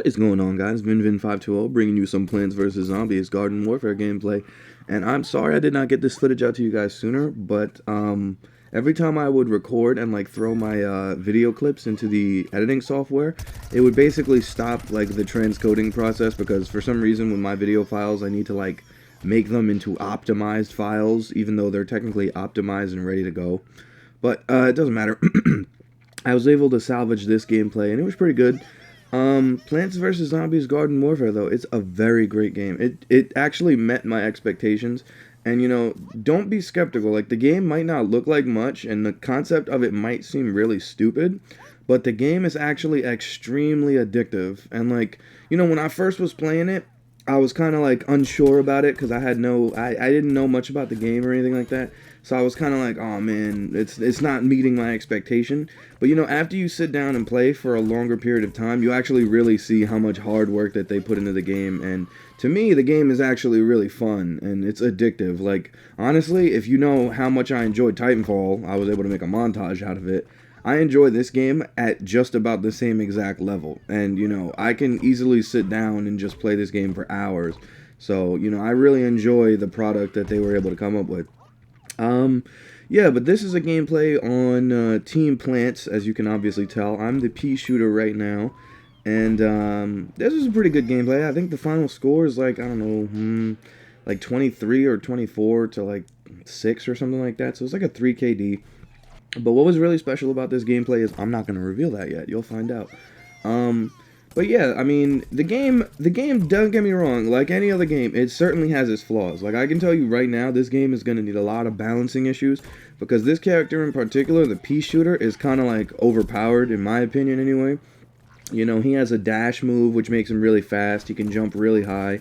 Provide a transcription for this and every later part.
What is going on, guys? VinVin520 bringing you some Plants vs. Zombies Garden Warfare gameplay. And I'm sorry I did not get this footage out to you guys sooner, but every time I would record and like throw my video clips into the editing software, it would basically stop like the transcoding process because for some reason with my video files I need to like make them into optimized files even though they're technically optimized and ready to go. But it doesn't matter. I was able to salvage this gameplay and it was pretty good. Plants vs. Zombies Garden Warfare, though, it's a very great game. It actually met my expectations. And, you know, don't be skeptical. Like, the game might not look like much, and the concept of it might seem really stupid, but the game is actually extremely addictive. And, like, you know, when I first was playing it, I was kind of, like, unsure about it, because I didn't know much about the game or anything like that. So I was kind of like, oh man, it's not meeting my expectation. But you know, after you sit down and play for a longer period of time, you actually really see how much hard work that they put into the game. And to me, the game is actually really fun and it's addictive. Like, honestly, if you know how much I enjoyed Titanfall, I was able to make a montage out of it. I enjoy this game at just about the same exact level. And you know, I can easily sit down and just play this game for hours. So, you know, I really enjoy the product that they were able to come up with. Yeah, but this is a gameplay on Team Plants, as you can obviously tell. I'm the pea shooter right now, and this is a pretty good gameplay. I think the final score is like, I don't know, like 23 or 24 to like 6 or something like that, so it's like a 3 KD. But what was really special about this gameplay is I'm not going to reveal that yet. You'll find out. But yeah, I mean, the game, don't get me wrong, like any other game, it certainly has its flaws. Like, I can tell you right now, this game is going to need a lot of balancing issues, because this character in particular, the pea shooter, is kind of like overpowered, in my opinion anyway. You know, he has a dash move, which makes him really fast. He can jump really high.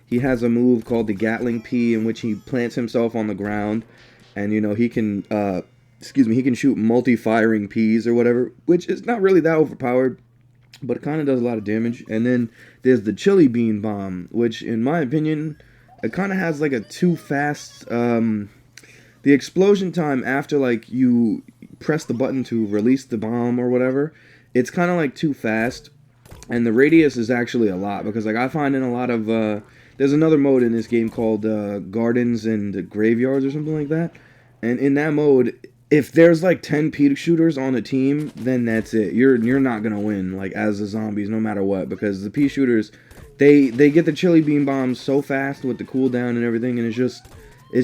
He has a move called the Gatling Pea, in which he plants himself on the ground, and, you know, he can, he can shoot multi-firing peas or whatever, which is not really that overpowered, but it kind of does a lot of damage. And then there's the chili bean bomb, which in my opinion, it kind of has like a too fast, the explosion time after like you press the button to release the bomb or whatever, it's kind of like too fast. And the radius is actually a lot, because like I find in a lot of, there's another mode in this game called Gardens and Graveyards or something like that. And in that mode, if there's like 10 pea shooters on a team, then that's it. You're not gonna win, like, as the zombies, no matter what, because the pea shooters, they get the chili bean bombs so fast with the cooldown and everything, and it's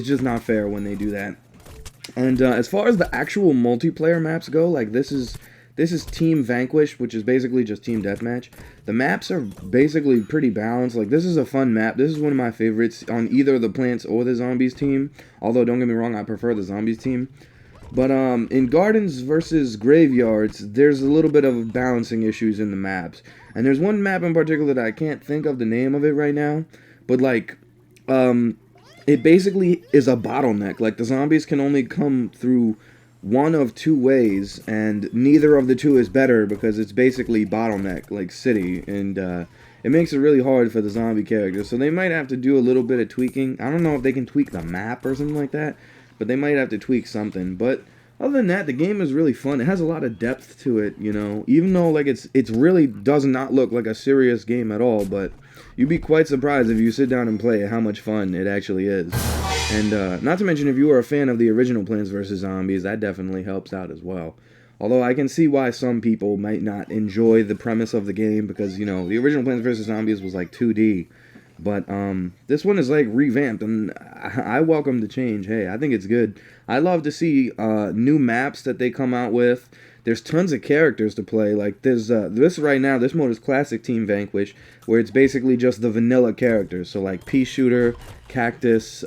just not fair when they do that. And as far as the actual multiplayer maps go, like this is Team Vanquish, which is basically just team deathmatch. The maps are basically pretty balanced. Like, this is a fun map. This is one of my favorites on either the Plants or the Zombies team. Although, don't get me wrong, I prefer the Zombies team. But in Gardens versus Graveyards, there's a little bit of balancing issues in the maps. And there's one map in particular that I can't think of the name of it right now. But, like, it basically is a bottleneck. Like, the zombies can only come through one of two ways, and neither of the two is better because it's basically bottleneck, like city. And it makes it really hard for the zombie characters. So they might have to do a little bit of tweaking. I don't know if they can tweak the map or something like that, but they might have to tweak something. But other than that, the game is really fun. It has a lot of depth to it, you know, even though like it's really does not look like a serious game at all. But you'd be quite surprised if you sit down and play it, how much fun it actually is. And not to mention, if you are a fan of the original Plants vs. Zombies, that definitely helps out as well. Although I can see why some people might not enjoy the premise of the game, because, you know, the original Plants vs. Zombies was like 2D. But this one is like revamped, and I welcome the change. Hey, I think it's good. I love to see new maps that they come out with. There's tons of characters to play. Like there's this right now. This mode is Classic Team Vanquish, where it's basically just the vanilla characters. So like Pea Shooter, Cactus,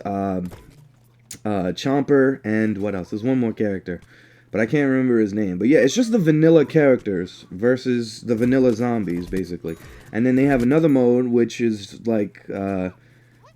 Chomper, and what else? There's one more character, but I can't remember his name. But yeah, it's just the vanilla characters versus the vanilla zombies, basically. And then they have another mode, which is like,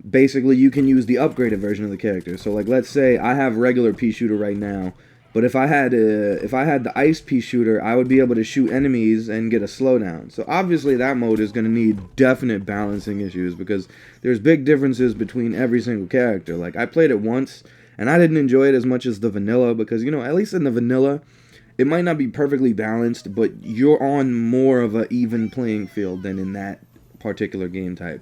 basically you can use the upgraded version of the character. So like, let's say I have regular pea shooter right now, but if I had the ice pea shooter, I would be able to shoot enemies and get a slowdown. So obviously that mode is going to need definite balancing issues, because there's big differences between every single character. Like, I played it once, and I didn't enjoy it as much as the vanilla, because, you know, at least in the vanilla, it might not be perfectly balanced, but you're on more of an even playing field than in that particular game type.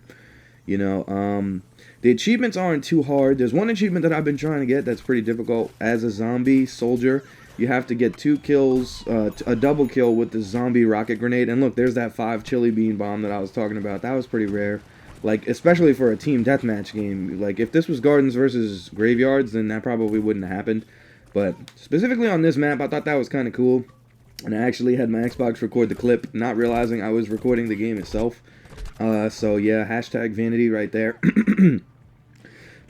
You know, the achievements aren't too hard. There's one achievement that I've been trying to get that's pretty difficult. As a zombie soldier, you have to get 2 kills, a double kill with the zombie rocket grenade. And look, there's that 5 chili bean bomb that I was talking about. That was pretty rare. Like, especially for a team deathmatch game. Like, if this was Gardens versus Graveyards, then that probably wouldn't have happened. But specifically on this map, I thought that was kind of cool. And I actually had my Xbox record the clip, not realizing I was recording the game itself. So yeah, hashtag vanity right there.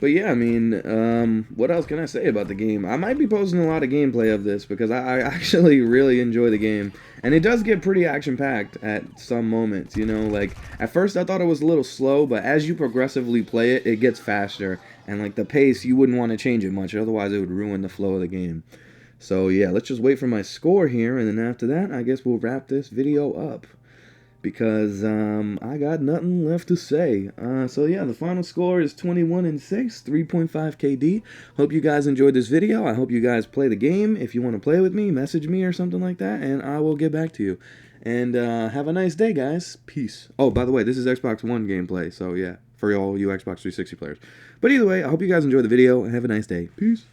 But yeah, I mean, what else can I say about the game? I might be posting a lot of gameplay of this because I actually really enjoy the game. And it does get pretty action-packed at some moments, you know? Like, at first I thought it was a little slow, but as you progressively play it, it gets faster. And, like, the pace, you wouldn't want to change it much, otherwise it would ruin the flow of the game. So yeah, let's just wait for my score here, and then after that, I guess we'll wrap this video up. Because I got nothing left to say. So yeah, the final score is 21-6, 3.5 KD. Hope you guys enjoyed this video. I hope you guys play the game. If you want to play with me, message me or something like that, and I will get back to you. And have a nice day, guys. Peace. Oh, by the way, this is Xbox One gameplay, so yeah, for all you Xbox 360 players. But either way, I hope you guys enjoyed the video, and have a nice day. Peace.